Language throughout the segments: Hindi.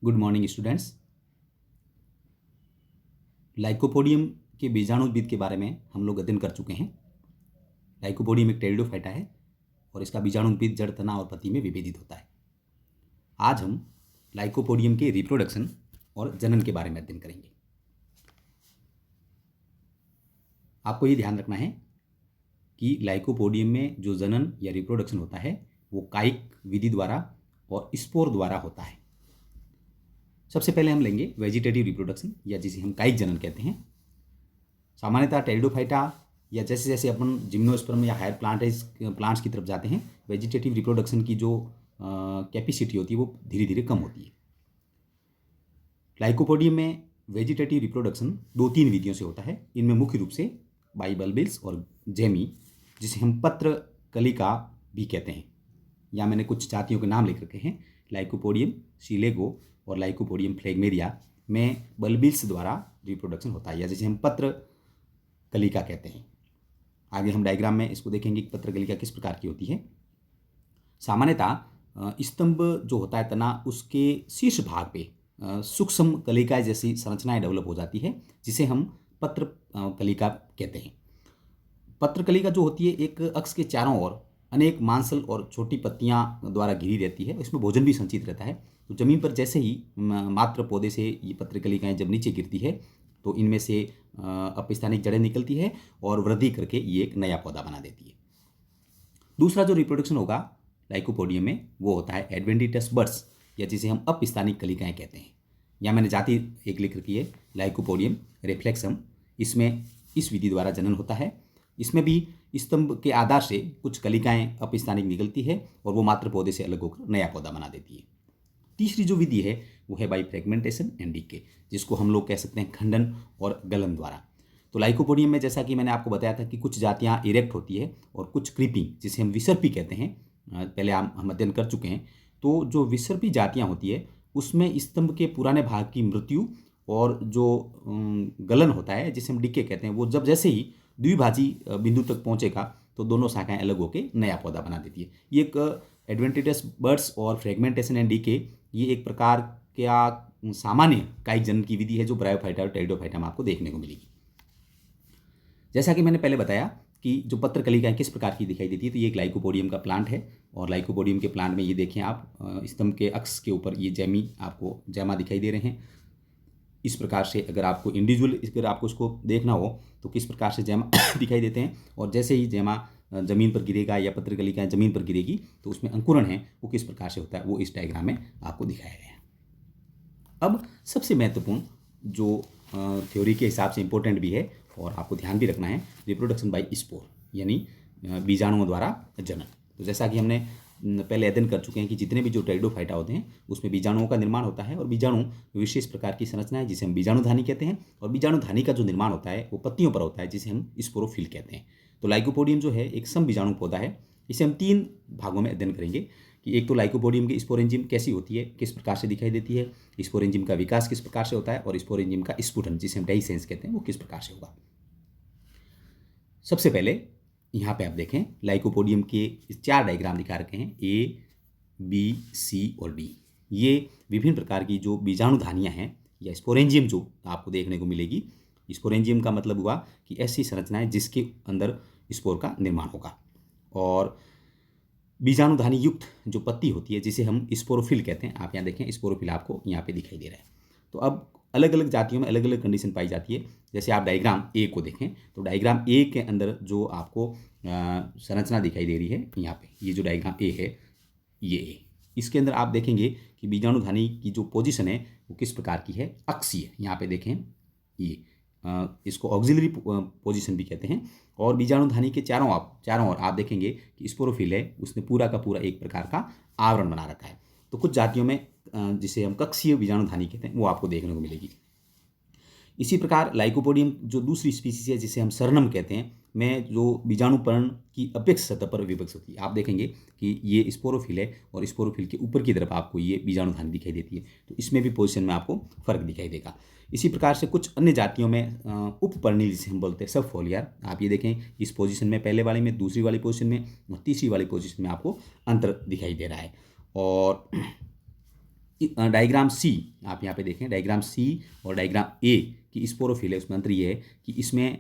Good morning students. लाइकोपोडियम के बीजाणुद्भिद के बारे में हम लोग अध्ययन कर चुके हैं। लाइकोपोडियम एक टेरिडोफाइटा है और इसका बीजाणुद्भिद जड़, तना और पत्ती में विभेदित होता है। आज हम लाइकोपोडियम के रिप्रोडक्शन और जनन के बारे में अध्ययन करेंगे। आपको ये ध्यान रखना है कि लाइकोपोडियम में जो जनन या रिप्रोडक्शन होता है वो कायिक विधि द्वारा और स्पोर द्वारा होता है। सबसे पहले हम लेंगे वेजिटेटिव रिप्रोडक्शन या जिसे हम कायिक जनन कहते हैं। सामान्यतः टेरिडोफाइटा या जैसे जैसे अपन जिम्नोस्पर्म या हायर प्लांट्स की तरफ जाते हैं, वेजिटेटिव रिप्रोडक्शन की जो कैपेसिटी होती है वो धीरे धीरे कम होती है। लाइकोपोडियम में वेजिटेटिव रिप्रोडक्शन 2-3 विधियों से होता है। इनमें मुख्य रूप से बाइबल्बिल्स और जेमी, जिसे हम पत्र कलिका भी कहते हैं, या मैंने कुछ जातियों के नाम लिख रखे हैं। लाइकोपोडियम सिलेगो और लाइकोपोडियम फ्लेगमेरिया में बल्बिल्स द्वारा रिप्रोडक्शन होता है, या जिसे हम पत्र कलिका कहते हैं। आगे हम डायग्राम में इसको देखेंगे कि पत्र कलिका किस प्रकार की होती है। सामान्यतः स्तंभ जो होता है तना, उसके शीर्ष भाग पे सूक्ष्म कलिका जैसी संरचनाएं डेवलप हो जाती है, जिसे हम पत्र कलिका कहते हैं। पत्र कलिका जो होती है एक अक्ष के चारों ओर अनेक मांसल और छोटी पत्तियां द्वारा घिरी रहती है। इसमें भोजन भी संचित रहता है। तो जमीन पर जैसे ही मात्र पौधे से ये पत्र कलिकाएं जब नीचे गिरती है तो इनमें से अपस्थानिक जड़ें निकलती है और वृद्धि करके ये एक नया पौधा बना देती है। दूसरा जो रिप्रोडक्शन होगा लाइकोपोडियम में वो होता है एडवेंटिटस बर्ड्स, या जिसे हम अपस्थानिक कलिकाएं कहते हैं। या मैंने जाति एक लिख रखी है लाइकोपोडियम रिफ्लेक्सम। इसमें इस विधि द्वारा जनन होता है। इसमें भी स्तंभ के आधार से कुछ कलिकाएं अपस्थानिक निकलती है और वो मात्र पौधे से अलग होकर नया पौधा बना देती है। तीसरी जो विधि है वो है बाई फ्रेगमेंटेशन एंड डीके, जिसको हम लोग कह सकते हैं खंडन और गलन द्वारा। तो लाइकोपोडियम में जैसा कि मैंने आपको बताया था कि कुछ जातियां इरेक्ट होती है और कुछ क्रीपिंग, जिसे हम विसर्पी कहते हैं, पहले हम अध्ययन कर चुके हैं। तो जो विसर्पी जातियां होती है उसमें स्तंभ के पुराने भाग की मृत्यु और जो गलन होता है जिसे हम डीके कहते हैं, वो जब जैसे ही द्विभाजी बिंदु तक पहुंचेगा तो दोनों शाखाएं अलग होकर नया पौधा बना देती है। ये एक एडवेंटिटस बर्ड्स और फ्रेगमेंटेशन एंड डीके, ये एक प्रकार का सामान्य कायिक जनन की विधि है जो ब्रायोफाइटा और टेरिडोफाइटा में आपको देखने को मिलेगी। जैसा कि मैंने पहले बताया कि जो पत्र कलिकाएं किस प्रकार की दिखाई देती है, तो ये एक लाइकोपोडियम का प्लांट है। और लाइकोपोडियम के प्लांट में ये देखें आप, स्तंभ के अक्ष के ऊपर ये जेमी, आपको जैमा दिखाई दे रहे हैं। इस प्रकार से अगर आपको इंडिविजुअल अगर आपको इसको देखना हो तो किस प्रकार से जैमा दिखाई देते हैं, और जैसे ही जैमा ज़मीन पर गिरेगा या पत्र कलिकाएं ज़मीन पर गिरेगी तो उसमें अंकुरण है वो किस प्रकार से होता है वो इस डायग्राम में आपको दिखाया गया है। अब सबसे महत्वपूर्ण जो थ्योरी के हिसाब से इम्पोर्टेंट भी है और आपको ध्यान भी रखना है, रिप्रोडक्शन बाय स्पोर, यानी बीजाणुओं द्वारा जनन। तो जैसा कि हमने पहले अध्ययन कर चुके हैं कि जितने भी जो टेरिडोफाइटा होते हैं उसमें बीजाणुओं का निर्माण होता है, और बीजाणु विशेष प्रकार की संरचना है जिसे हम बीजाणुधानी कहते हैं। और बीजाणुधानी का जो निर्माण होता है वो पत्तियों पर होता है जिसे हम स्पोरोफिल कहते हैं। तो लाइकोपोडियम जो है एक सम बीजाणु पौधा है। इसे हम 3 भागों में अध्ययन करेंगे कि एक तो लाइकोपोडियम की स्पोरेंजिम कैसी होती है, किस प्रकार से दिखाई देती है, स्पोरेंजिम का विकास किस प्रकार से होता है, और स्पोरेंजिम का स्फुटन जिसे हम डाइसेंस कहते हैं वो किस प्रकार से होगा। सबसे पहले यहाँ पे आप देखें लाइकोपोडियम के 4 डायग्राम दिखा रखे हैं, ए, बी, सी और डी। ये विभिन्न प्रकार की जो बीजाणुधानियाँ हैं या स्पोरेंजियम जो आपको देखने को मिलेगी। स्पोरेंजियम का मतलब हुआ कि ऐसी संरचनाएं जिसके अंदर स्पोर का निर्माण होगा। और बीजाणुधानी युक्त जो पत्ती होती है जिसे हम स्पोरोफिल कहते हैं, आप यहाँ देखें स्पोरोफिल आपको यहाँ पे दिखाई दे रहा है। तो अब अलग अलग जातियों में अलग अलग कंडीशन पाई जाती है। जैसे आप डायग्राम ए को देखें तो डायग्राम ए के अंदर जो आपको संरचना दिखाई दे रही है यहाँ पे, ये जो डायग्राम ए है ये ए, इसके अंदर आप देखेंगे कि बीजाणुधानी की जो पोजीशन है वो किस प्रकार की है, अक्षीय। यहाँ पे देखें ये इसको ऑक्सिलरी पोजीशन भी कहते हैं। और बीजाणुधानी के चारों ओर आप देखेंगे कि स्पोरोफिल है, उसने पूरा का पूरा एक प्रकार का आवरण बना रखा है। तो कुछ जातियों में जिसे हम कक्षीय बीजाणुधानी कहते हैं वो आपको देखने को मिलेगी। इसी प्रकार लाइकोपोडियम जो दूसरी स्पीसीज है जिसे हम सरनम कहते हैं, में जो बीजाणुपर्ण की अपेक्ष सतह पर विभक्त होती है। आप देखेंगे कि ये स्पोरोफिल है और स्पोरोफिल के ऊपर की तरफ आपको ये बीजाणुधानी दिखाई देती है। तो इसमें भी पोजीशन में आपको फर्क दिखाई देगा। इसी प्रकार से कुछ अन्य जातियों में उपपर्णी जिसे हम बोलते हैं सब फोलियर, आप ये देखें इस पोजीशन में पहले वाले में, दूसरी वाली पोजीशन में और तीसरी वाली पोजीशन में आपको अंतर दिखाई दे रहा है। और डायग्राम सी आप यहाँ पे देखें डायग्राम सी और डायग्राम ए की स्पोरोफिल है, उसमें अंतर ये है कि इसमें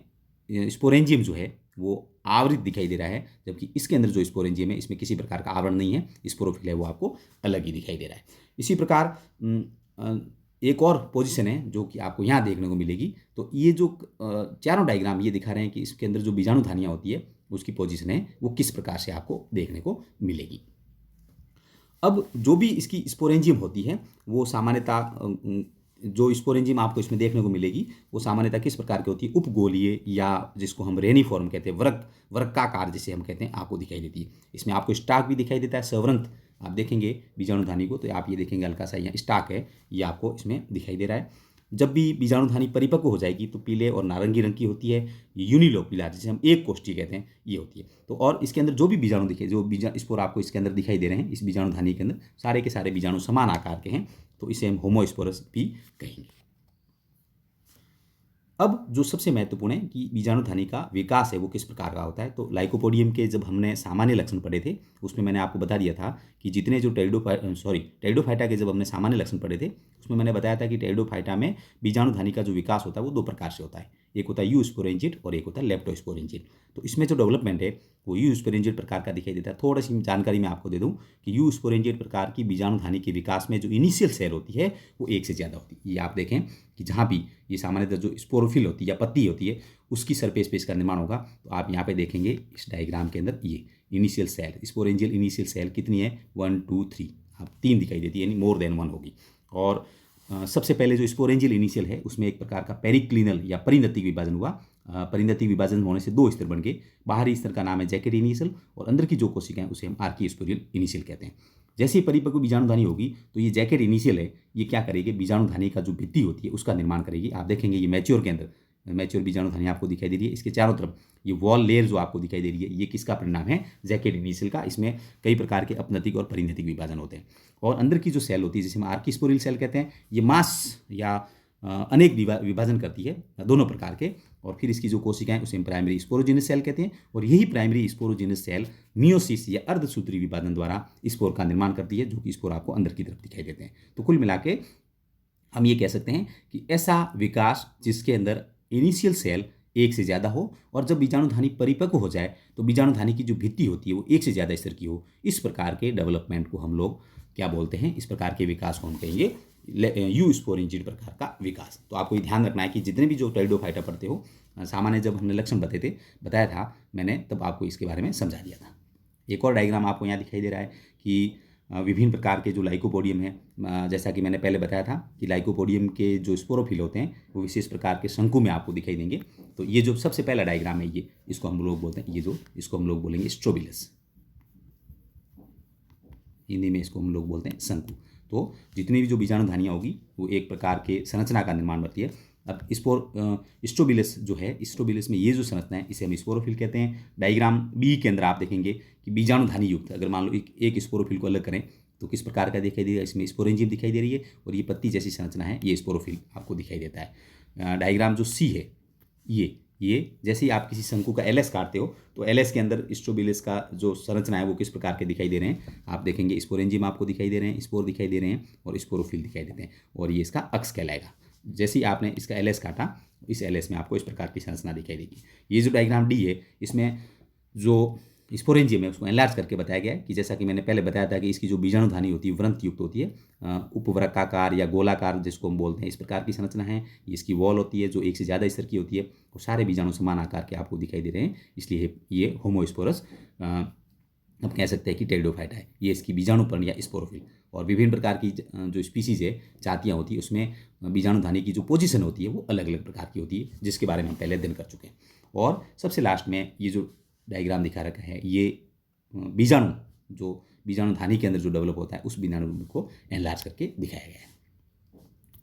स्पोरेंजियम जो है वो आवृत दिखाई दे रहा है, जबकि इसके अंदर जो स्पोरेंजियम है इसमें किसी प्रकार का आवरण नहीं है, स्पोरोफिल है वो आपको अलग ही दिखाई दे रहा है। इसी प्रकार एक और पोजीशन है जो कि आपको यहाँ देखने को मिलेगी। तो ये जो चारों डायग्राम ये दिखा रहे हैं कि इसके अंदर जो बीजाणुधानियाँ होती है उसकी पोजीशन है वो किस प्रकार से आपको देखने को मिलेगी। अब जो भी इसकी स्पोरेंजियम होती है वो सामान्यतः जो स्पोरेंजियम आपको इसमें देखने को मिलेगी वो सामान्यतः किस प्रकार की होती है, उपगोलीय या जिसको हम रेनिफॉर्म कहते हैं, वृक्काकार जिसे हम कहते हैं, आपको दिखाई देती है। इसमें आपको स्टाक भी दिखाई देता है, सवृंत आप देखेंगे बीजाणुधानी को तो आप ये देखेंगे हल्का सा यहाँ स्टाक है, ये आपको इसमें दिखाई दे रहा है। जब भी बीजाणुधानी परिपक्व हो जाएगी तो पीले और नारंगी रंग की होती है, यूनिलोक्युलर जिसे हम एक कोष्ठी कहते हैं, ये होती है। तो और इसके अंदर जो भी बीजाणु दिखे, जो स्पोर आपको इसके अंदर दिखाई दे रहे हैं, इस बीजाणुधानी के अंदर सारे के सारे बीजाणु समान आकार के हैं, तो इसे हम होमोस्पोरस भी कहेंगे। अब जो सबसे महत्वपूर्ण है कि बीजाणुधानी का विकास है वो किस प्रकार का होता है। तो लाइकोपोडियम के जब हमने सामान्य लक्षण पढ़े थे उसमें मैंने आपको बता दिया था कि जितने जो टेरिडोफाइटा के जब हमने सामान्य लक्षण पढ़े थे उसमें मैंने बताया था कि टेरिडोफाइटा में बीजाणुधानी का जो विकास होता है वो दो प्रकार से होता है, एक होता है यू स्पोरेंजिट और एक होता है लेप्टोस्पोरेंजिट। तो इसमें जो डेवलपमेंट है वो यू स्पोरेंजिट प्रकार का दिखाई देता है। थोड़ी सी जानकारी मैं आपको दे दूं कि यू स्पोरेंजिट प्रकार की बीजाणुधानी के विकास में जो इनिशियल सेल होती है वो एक से ज़्यादा होती है। ये आप देखें कि जहाँ भी ये सामान्यतः जो स्पोरोफिल होती है या पत्ती होती है उसकी सरफेस पे इसका निर्माण होगा। तो आप यहाँ पे देखेंगे इस डायग्राम के अंदर ये initial cell, sporangial initial cell कितनी है, 1 2 3, आप 3 दिखाई देती है, यानी मोर देन 1 होगी। और सबसे पहले जो स्पोरेंजियल इनिशियल है उसमें एक प्रकार का पेरिक्लिनल या परिणतिक विभाजन हुआ। परिणतिक विभाजन होने से दो स्तर बन गए। बाहरी स्तर का नाम है जैकेट इनिशियल और अंदर की जो कोशिकाएं उसे हम आर्किस्पोरियल इनिशियल कहते हैं। जैसे ही परिपक्व बीजाणुधानी होगी तो ये जैकेट इनिशियल है, ये क्या करेगी, बीजाणुधानी का जो भित्ति होती है उसका निर्माण करेगी। आप देखेंगे ये मैच्योर के अंदर मैच्योर बीजाणुधानी आपको दिखाई दे रही है, इसके चारों तरफ ये वॉल लेयर जो आपको दिखाई दे रही है ये किसका परिणाम है, जैकेट इनिशियल का। इसमें कई प्रकार के अपनतिक और परिणतिक विभाजन होते हैं। और अंदर की जो सेल होती है जिसे हम आर्किस्पोरियल सेल कहते हैं, ये मास या अनेक विभाजन करती है दोनों प्रकार के। और फिर इसकी जो कोशिकाएं उसे हम प्राइमरी स्पोरोजिनस सेल कहते हैं और यही प्राइमरी स्पोरोजिनस सेल मियोसिस या अर्धसूत्री विभाजन द्वारा स्पोर का निर्माण करती है, जो कि स्पोर आपको अंदर की तरफ दिखाई देते हैं। तो कुल मिला के हम ये कह सकते हैं कि ऐसा विकास जिसके अंदर इनिशियल सेल एक से ज़्यादा हो और जब बीजाणुधानी परिपक्व हो जाए तो बीजाणुधानी की जो भित्ति होती है वो एक से ज़्यादा स्तर की हो, इस प्रकार के डेवलपमेंट को हम लोग क्या बोलते हैं, इस प्रकार के विकास को हम कहेंगे यू स्पोरेंजिड प्रकार का विकास। तो आपको ये ध्यान रखना है कि जितने भी जो टेरिडोफाइटा पढ़ते हो, सामान्य जब हमने लक्षण बताया था मैंने, तब आपको इसके बारे में समझा दिया था। एक और डायग्राम आपको यहाँ दिखाई दे रहा है कि विभिन्न प्रकार के जो लाइकोपोडियम है, जैसा कि मैंने पहले बताया था कि लाइकोपोडियम के जो स्पोरोफिल होते हैं वो विशेष प्रकार के शंकु में आपको दिखाई देंगे। तो ये जो सबसे पहला डायग्राम है ये इसको हम लोग बोलते हैं, इसको हम लोग बोलेंगे स्ट्रोबिलस, हिंदी में इसको हम लोग बोलते हैं शंकु। तो जितनी भी जो बीजाणुधानियाँ होगी वो एक प्रकार के संरचना का निर्माण करती है। अब स्ट्रोबिलस जो है, स्ट्रोबिलस में ये जो संरचना है इसे हम स्पोरोफिल कहते हैं। डायग्राम बी के अंदर आप देखेंगे कि बीजाणुधानी युक्त, अगर मान लो एक स्पोरोफिल को अलग करें तो किस प्रकार का दिखाई देगा, इसमें स्पोरेंजियम दिखाई दे रही है और ये पत्ती जैसी संरचना है, ये स्पोरोफिल आपको दिखाई देता है। डायग्राम जो सी है ये जैसे ही आप किसी शंकु का एलएस काटते हो तो एलएस के अंदर स्ट्रोबिलस का जो संरचना है वो किस प्रकार के दिखाई दे रहे हैं, आप देखेंगे स्पोरेंजियम आपको दिखाई दे रहे हैं, स्पोर दिखाई दे रहे हैं और स्पोरोफिल दिखाई देते हैं और ये इसका अक्ष कहलाएगा। जैसे ही आपने इसका एलएस काटा, इस एलएस में आपको इस प्रकार की संरचना दिखाई देगी। ये जो डायग्राम डी है इसमें जो स्पोरेंजियम है उसको एनलार्ज करके बताया गया है कि जैसा कि मैंने पहले बताया था कि इसकी जो बीजाणुधानी होती है व्रंत युक्त होती है, उपवृक्काकार या गोलाकार जिसको हम बोलते हैं, इस प्रकार की संरचना है। इसकी वॉल होती है जो एक से ज़्यादा स्तर की होती है और सारे बीजाणु समान आकार के आपको दिखाई दे रहे हैं, इसलिए ये होमोस्पोरस हम कह सकते हैं कि टेरिडोफाइटा है। ये इसकी बीजाणुपर्ण या स्पोरोफिल। और विभिन्न प्रकार की जो स्पीसीज है, जातियाँ होती है, उसमें बीजाणुधानी की जो पोजीशन होती है वो अलग अलग प्रकार की होती है, जिसके बारे में हम पहले अध्ययन कर चुके हैं। और सबसे लास्ट में ये जो डायग्राम दिखा रखा है ये बीजाणु जो बीजाणुधानी के अंदर जो डेवलप होता है उस बीजाणु को एनलार्ज करके दिखाया गया है।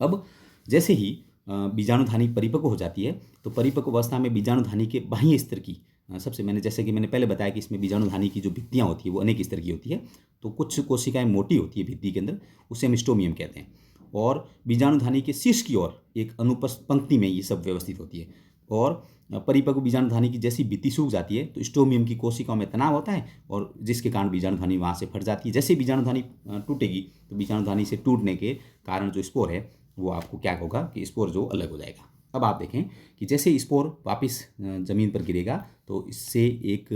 अब जैसे ही बीजाणुधानी परिपक्व हो जाती है तो परिपक्व अवस्था में बीजाणुधानी के बाह्य स्तर की जैसे कि मैंने पहले बताया कि इसमें बीजाणुधानी की जो भित्तियाँ होती है वो अनेक स्तर की होती है। तो कुछ कोशिकाएं मोटी होती है भित्ति के अंदर, उसे हम स्टोमियम कहते हैं। और बीजाणुधानी के शीर्ष की ओर एक अनुपस्थ पंक्ति में ये सब व्यवस्थित होती है और परिपक्व बीजाणुधानी की जैसी भित्ति सूख जाती है तो स्टोमियम की कोशिकाओं में तनाव होता है और जिसके कारण बीजाणुधानी वहाँ से फट जाती है। जैसे बीजाणुधानी टूटेगी तो बीजाणुधानी से टूटने के कारण जो स्पोर है वो आपको क्या होगा कि स्पोर जो अलग हो जाएगा। अब आप देखें कि जैसे स्पोर वापस ज़मीन पर गिरेगा तो इससे एक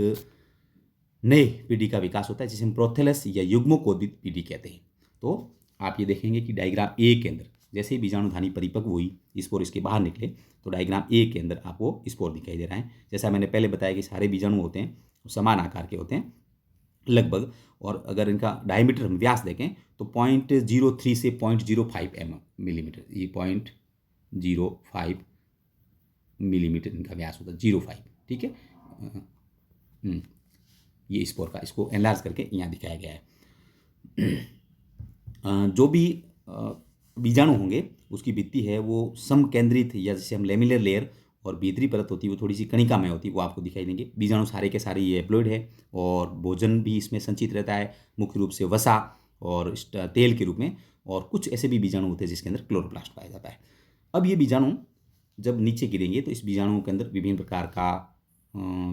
नए पीढ़ी का विकास होता है जिसे हम प्रोथेलस या युग्मोकोद्भिद पीढ़ी कहते हैं। तो आप ये देखेंगे कि डायग्राम ए के अंदर जैसे ही बीजाणुधानी परिपक्व हुई स्पोर इसके बाहर निकले तो डायग्राम ए के अंदर आपको स्पोर दिखाई दे रहा है। जैसा मैंने पहले बताया कि सारे बीजाणु होते हैं समान आकार के होते हैं लगभग, और अगर इनका डायमीटर हम व्यास देखें तो 0.03 से 0.05 मिलीमीटर, ये 0.05 मिलीमीटर इनका व्यास होता है, 0.5। ठीक है, ये स्पोर का इसको एनलार्ज करके यहाँ दिखाया गया है। जो भी बीजाणु होंगे उसकी भित्ति है वो समकेंद्रित या जैसे हम लेमिलर लेयर और भीतरी परत होती है वो थोड़ी सी कणिकामय होती है, वो आपको दिखाई देंगे। बीजाणु सारे के सारे ये एप्लॉइड है और भोजन भी इसमें संचित रहता है, मुख्य रूप से वसा और तेल के रूप में, और कुछ ऐसे भी बीजाणु होते हैं जिसके अंदर क्लोरोप्लास्ट पाया जाता है। अब ये बीजाणु जब नीचे गिरेंगे तो इस बीजाणुओं के अंदर विभिन्न प्रकार का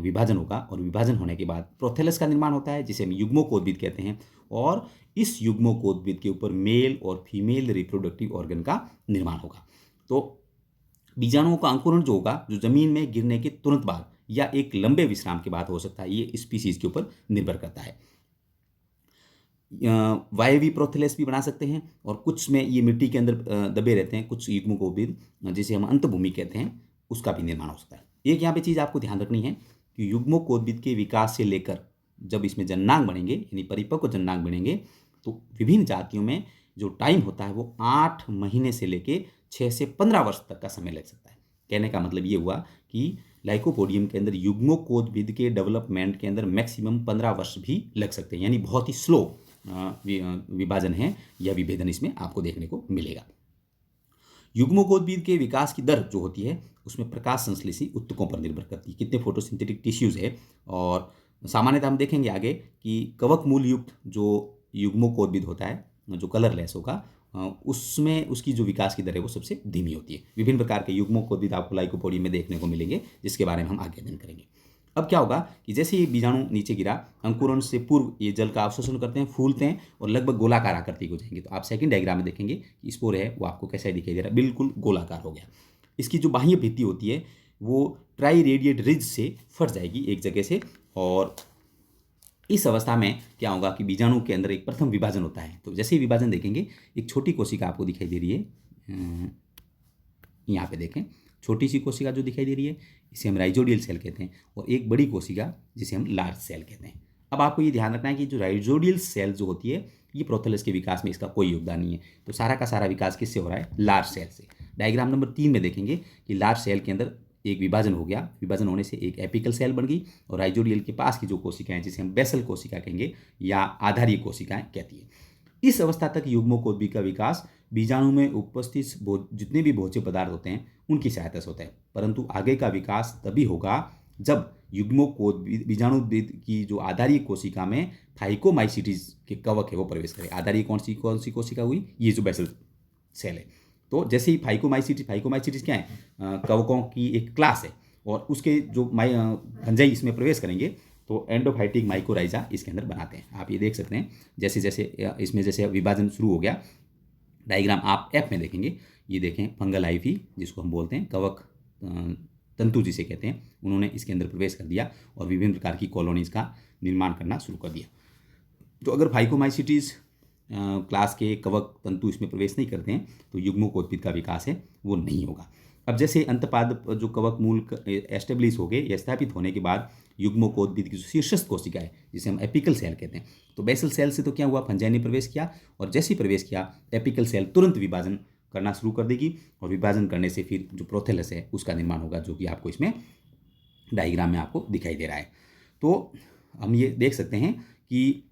विभाजन होगा और विभाजन होने के बाद प्रोथेलस का निर्माण होता है जिसे हम युग्मोकोद्भिद कहते हैं, और इस युग्मोकोद्भिद के ऊपर मेल और फीमेल रिप्रोडक्टिव ऑर्गन का निर्माण होगा। तो बीजाणुओं का अंकुरण जो होगा जो जमीन में गिरने के तुरंत बाद या एक लंबे विश्राम के बाद हो सकता है, ये स्पीसीज के ऊपर निर्भर करता है। वायवी प्रोथेलस भी बना सकते हैं और कुछ में ये मिट्टी के अंदर दबे रहते हैं, कुछ युग्मोकोद्भिद जिसे हम अंतभूमि कहते हैं उसका भी निर्माण हो सकता है। एक यहाँ पे चीज़ आपको ध्यान रखनी है कि युग्मोकोद्भिद के विकास से लेकर जब इसमें जननांग बनेंगे यानी परिपक्व जननांग बनेंगे तो विभिन्न जातियों में जो टाइम होता है वो 8 महीने से लेके 6 से 15 वर्ष तक का समय लग सकता है। कहने का मतलब ये हुआ कि लाइकोपोडियम के अंदर युग्मोकोद्भिद के डेवलपमेंट के अंदर मैक्सिमम 15 वर्ष भी लग सकते हैं, यानी बहुत ही स्लो विभाजन है या विभेदन इसमें आपको देखने को मिलेगा। युग्मोकोद्भिद के विकास की दर जो होती है उसमें प्रकाश संश्लेषी ऊतकों पर निर्भर करती है, कितने फोटोसिंथेटिक टिश्यूज है। और सामान्यतः हम देखेंगे आगे कि कवक मूल युक्त जो युग्मोकोद्भिद होता है जो कलरलेस होगा उसमें उसकी जो विकास की दर है वो सबसे धीमी होती है। विभिन्न प्रकार के युग्मोकोद्भिद आपको लाइकोपोडियम में देखने को मिलेंगे जिसके बारे में हम आगे अध्ययन करेंगे। अब क्या होगा कि जैसे ये बीजाणु नीचे गिरा, अंकुरण से पूर्व ये जल का अवशोषण करते हैं, फूलते हैं और लगभग गोलाकार आकृति हो जाएंगे। तो आप सेकंड डायग्राम में देखेंगे कि स्पोर है वो आपको कैसा दिखाई दे रहा है, बिल्कुल गोलाकार हो गया। इसकी जो बाह्य भित्ति होती है वो ट्राई रेडिएट रिज से फट जाएगी एक जगह से, और इस अवस्था में क्या होगा कि बीजाणु के अंदर एक प्रथम विभाजन होता है। तो जैसे ही विभाजन देखेंगे एक छोटी कोशिका आपको दिखाई दे रही है, यहाँ पे देखें छोटी सी कोशिका जो दिखाई दे रही है इसे हम राइजोडियल सेल कहते हैं, और एक बड़ी कोशिका जिसे हम लार्ज सेल कहते हैं। अब आपको ये ध्यान रखना है कि जो राइजोडियल सेल जो होती है ये प्रोथेलस के विकास में इसका कोई योगदान नहीं है। तो सारा का सारा विकास किससे हो रहा है, लार्ज सेल से। डायग्राम नंबर 3 में देखेंगे कि लार्ज सेल के अंदर एक विभाजन हो गया, विभाजन होने से एक एपिकल सेल बन गई, और राइजोडियल के पास की जो कोशिकाएं जिसे हम बेसल कोशिका कहेंगे या आधारीय कोशिकाएं कहती है। इस अवस्था तक युग्मोकोद्भिद का विकास बीजाणु में उपस्थित जितने भी भोज्य पदार्थ होते हैं उनकी सहायता से होता है, परंतु आगे का विकास तभी होगा जब युग्मोकोद्भिद बीजाणुद्भिद की जो आधारीय कोशिका में फाइकोमाइसीटीज के कवक है वो प्रवेश करे। आधारीय कौन सी कोशिका हुई, ये जो बेसल सेल है। तो जैसे ही फाइकोमाइसीटीज क्या है, कवकों की एक क्लास है, और उसके जो फंजाई इसमें प्रवेश करेंगे तो एंडोफाइटिक माइकोराइजा इसके अंदर बनाते हैं। आप ये देख सकते हैं जैसे जैसे इसमें जैसे विभाजन शुरू हो गया, डायग्राम आप एफ में देखेंगे, ये देखें फंगल हाइफी जिसको हम बोलते हैं कवक तंतु जिसे कहते हैं, उन्होंने इसके अंदर प्रवेश कर दिया और विभिन्न प्रकार की कॉलोनीज का निर्माण करना शुरू कर दिया। तो अगर फाइकोमाइसीटीज क्लास के कवक तंतु इसमें प्रवेश नहीं करते हैं तो युग्मोकोद्भिद का विकास है वो नहीं होगा। अब जैसे अंतपाद जो कवक मूल एस्टेब्लिश हो गए या स्थापित होने के बाद युग्मोकोद्भिद की जो शीर्षस्थ कोशिका है जिसे हम एपिकल सेल कहते हैं, तो बेसल सेल से तो क्या हुआ, फंजाई ने प्रवेश किया, और जैसे ही प्रवेश किया एपिकल सेल तुरंत विभाजन करना शुरू कर देगी, और विभाजन करने से फिर जो प्रोथेलस है उसका निर्माण होगा, जो कि आपको इसमें डायग्राम में आपको दिखाई दे रहा है। तो हम ये देख सकते हैं कि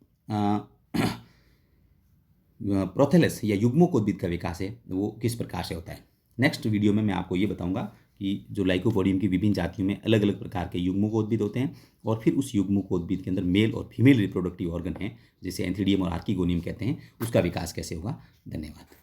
प्रोथेलस या युग्मोकोद्भिद का विकास है वो किस प्रकार से होता है। नेक्स्ट वीडियो में मैं आपको ये बताऊंगा कि जो लाइकोपोडियम की विभिन्न जातियों में अलग अलग प्रकार के युग्मोकोद्भिद होते हैं, और फिर उस युग्मोकोद्भिद के अंदर मेल और फीमेल रिप्रोडक्टिव ऑर्गन है जिसे एंथीडियम और आर्किगोनियम कहते हैं, उसका विकास कैसे होगा। धन्यवाद।